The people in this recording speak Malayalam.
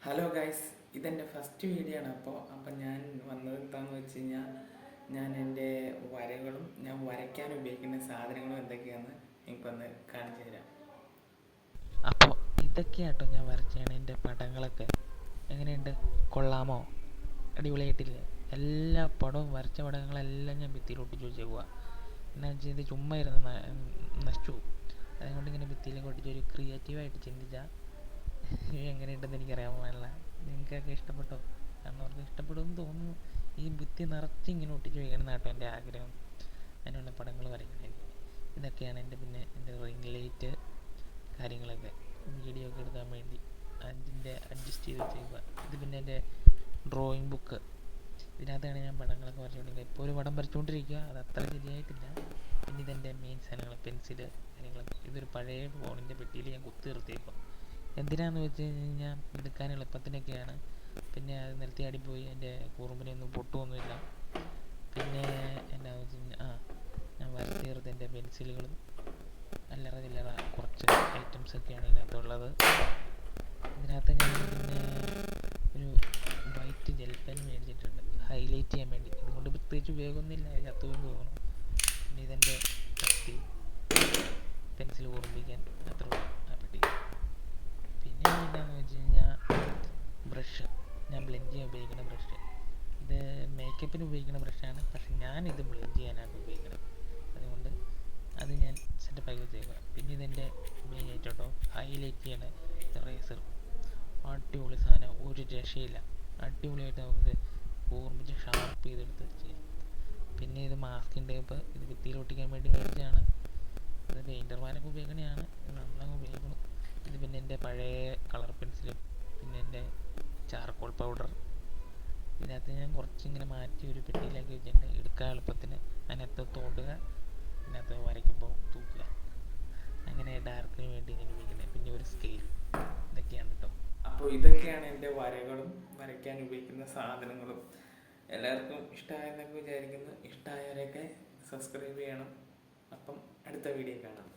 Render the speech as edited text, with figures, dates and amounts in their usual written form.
ഹലോ ഗൈസ്, ഇതെൻ്റെ ഫസ്റ്റ് വീഡിയോ ആണ്. അപ്പോൾ ഞാൻ വന്നത് എന്താണെന്ന് വെച്ച് കഴിഞ്ഞാൽ ഞാൻ വരയ്ക്കാൻ ഉപയോഗിക്കുന്ന സാധനങ്ങളും എന്തൊക്കെയാണെന്ന് എനിക്കൊന്ന് കാണിച്ചു തരാം. അപ്പോൾ ഇതൊക്കെയാട്ടോ ഞാൻ വരച്ചാണ് എൻ്റെ പടങ്ങളൊക്കെ. എങ്ങനെയുണ്ട്, കൊള്ളാമോ? അടിപൊളിയായിട്ടില്ലേ? എല്ലാ പടവും വരച്ച പടങ്ങളെല്ലാം ഞാൻ ഭിത്തിയിൽ ഒട്ടിച്ച് വെച്ചേക്കുക. എന്നാ ചെയ്ത് ചുമ്മാ ഇരുന്ന് നശിച്ചു. അതുകൊണ്ട് ഇങ്ങനെ ഭിത്തിയിലേക്ക് ഒട്ടിച്ച് ഒരു ക്രിയേറ്റീവായിട്ട് ചിന്തിച്ചാൽ എങ്ങനെയുണ്ടെന്ന് എനിക്കറിയാൻ പാടില്ല. നിങ്ങൾക്കൊക്കെ ഇഷ്ടപ്പെട്ടോ? കാരണം അവർക്ക് ഇഷ്ടപ്പെടുമെന്ന് തോന്നുന്നു. ഈ ഭിത്തി നിറച്ച് ഇങ്ങനെ ഒട്ടിച്ച് വയ്ക്കണം എന്നാട്ടോ എൻ്റെ ആഗ്രഹം. അതിനുള്ള പടങ്ങൾ വരയ്ക്കണമെങ്കിൽ ഇതൊക്കെയാണ് എൻ്റെ റിംഗ് ലൈറ്റ് കാര്യങ്ങളൊക്കെ വീഡിയോ ഒക്കെ എടുക്കാൻ വേണ്ടി അതിൻ്റെ അഡ്ജസ്റ്റ് ചെയ്ത് വെച്ചേക്കുക. ഇത് പിന്നെ എൻ്റെ ഡ്രോയിങ് ബുക്ക്. ഇതിനകത്താണ് ഞാൻ പടങ്ങളൊക്കെ വരച്ചുകൊണ്ടിരിക്കുക. ഇപ്പോൾ ഒരു പടം വരച്ചുകൊണ്ടിരിക്കുക, അത് അത്ര ശരിയായിട്ടില്ല. പിന്നെ ഇതെൻ്റെ മെയിൻ സാധനങ്ങൾ, പെൻസില് കാര്യങ്ങളൊക്കെ. ഇതൊരു പഴയ ഫോണിൻ്റെ പെട്ടിയിൽ ഞാൻ കുത്തി നിർത്തിയേക്കുക. എന്തിനാണെന്ന് വെച്ച് കഴിഞ്ഞാൽ എടുക്കാൻ എളുപ്പത്തിനൊക്കെയാണ്. പിന്നെ അത് നിലത്തി ആടിപ്പോയി എൻ്റെ കുറുമ്പിനൊന്നും പൊട്ടുമൊന്നുമില്ല. പിന്നെ എന്താണെന്ന് വെച്ച് കഴിഞ്ഞാൽ ഞാൻ വരച്ച് തീർത്ത് എൻ്റെ പെൻസിലുകളും അല്ലറ ചില്ലറ കുറച്ച് ഐറ്റംസൊക്കെയാണ് ഇതിനകത്തുള്ളത്. ഇതിനകത്ത് ഞാൻ പിന്നെ ഒരു വൈറ്റ് ജെൽ പെൻ മേടിച്ചിട്ടുണ്ട് ഹൈലൈറ്റ് ചെയ്യാൻ വേണ്ടി. ഇതുകൊണ്ട് പ്രത്യേകിച്ച് ഉപയോഗമൊന്നുമില്ല, ചത്തുവെന്ന് തോന്നുന്നു. പിന്നെ ഇതെൻ്റെ കത്തി, പെൻസിൽ കുറുമ്പിക്കാൻ അത്ര ആ പെട്ടി. പിന്നെ എന്താണെന്ന് വെച്ച് കഴിഞ്ഞാൽ ബ്രഷ്, ഞാൻ ബ്ലെൻഡ് ചെയ്യാൻ ഉപയോഗിക്കുന്ന ബ്രഷ്. ഇത് മേക്കപ്പിന് ഉപയോഗിക്കുന്ന ബ്രഷാണ്, പക്ഷെ ഞാനിത് ബ്ലെൻഡ് ചെയ്യാനാണ് ഉപയോഗിക്കുന്നത്. അതുകൊണ്ട് അത് ഞാൻ സെറ്റപ്പാക്കി വെച്ചേക്കുക. പിന്നെ ഇതെൻ്റെ മെയിൻ ആയിട്ടോ ഹൈലൈറ്റ് ചെയ്യണ റേസർ. അടിപൊളി സാധനം, ഒരു രക്ഷയില്ല. അടിപൊളിയായിട്ട് നമുക്ക് ഓർമ്മിച്ച് ഷാർപ്പ് ചെയ്തെടുത്ത് ചെയ്യാം. പിന്നെ ഇത് മാസ്കിൻ ടേപ്പ്, ഇത് ഭിത്തിയിൽ ഒട്ടിക്കാൻ വേണ്ടി മേടിച്ചതാണ്. ഇത് പെയിൻറ്റർമാരൊക്കെ ഉപയോഗിക്കണതാണ്, നമ്മളങ്ങ് ഉപയോഗിക്കണം. ഇത് പിന്നെ എൻ്റെ പഴയ കളർ പെൻസിലും പിന്നെ എൻ്റെ ചാർക്കോൾ പൗഡർ. ഇതിനകത്ത് ഞാൻ കുറച്ചിങ്ങനെ മാറ്റി ഒരു പെട്ടിയിലാക്കി വെച്ചിട്ടുണ്ട്, എടുക്കാൻ എളുപ്പത്തിന്. അതിനകത്ത് തോണ്ടുക, ഇതിനകത്ത് വരയ്ക്കുമ്പോൾ തൂക്കുക. അങ്ങനെ ഡാർക്കിന് വേണ്ടി ഞാൻ ഉപയോഗിക്കുന്നത്. പിന്നെ ഒരു സ്കെയിൽ. ഇതൊക്കെയാണ് കേട്ടോ. അപ്പോൾ ഇതൊക്കെയാണ് എൻ്റെ വരകളും വരയ്ക്കാൻ ഉപയോഗിക്കുന്ന സാധനങ്ങളും. എല്ലാവർക്കും ഇഷ്ടമായെന്നൊക്കെ വിചാരിക്കുന്നു. ഇഷ്ടമായവരെയൊക്കെ സബ്സ്ക്രൈബ് ചെയ്യണം. അപ്പം അടുത്ത വീഡിയോ കാണാം.